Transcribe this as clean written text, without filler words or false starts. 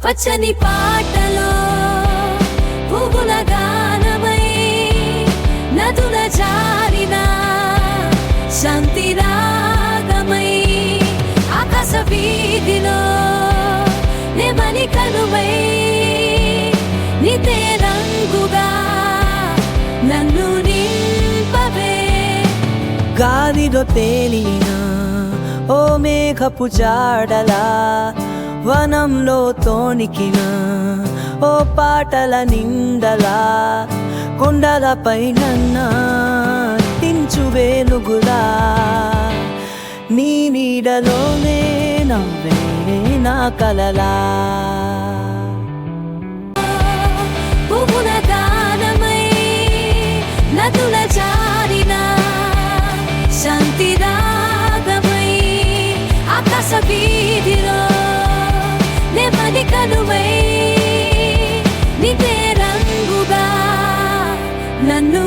పచ్చని పాటలో పువ్వుల గానమై నదుల జారిన శాంతి రాగమై ఆకాశ వీధిలో నెమలి కనుమై నితే రంగుగా నన్ను నింపవే. గాలిలో తేలిన ఓ మేఘపు జాడలా వనంలో తోనికిన ఓ పాటల నిండలా కొండలపై నన్నించు వెలుగులా నీ నీడలోనే నవ్వే నా కలలా. పువ్వుల గానమై నదుల జారిన శాంతి రాగమై ఆకాశ వీధిలో నెమలి కనుమై నిదే రంగుగా నన్ను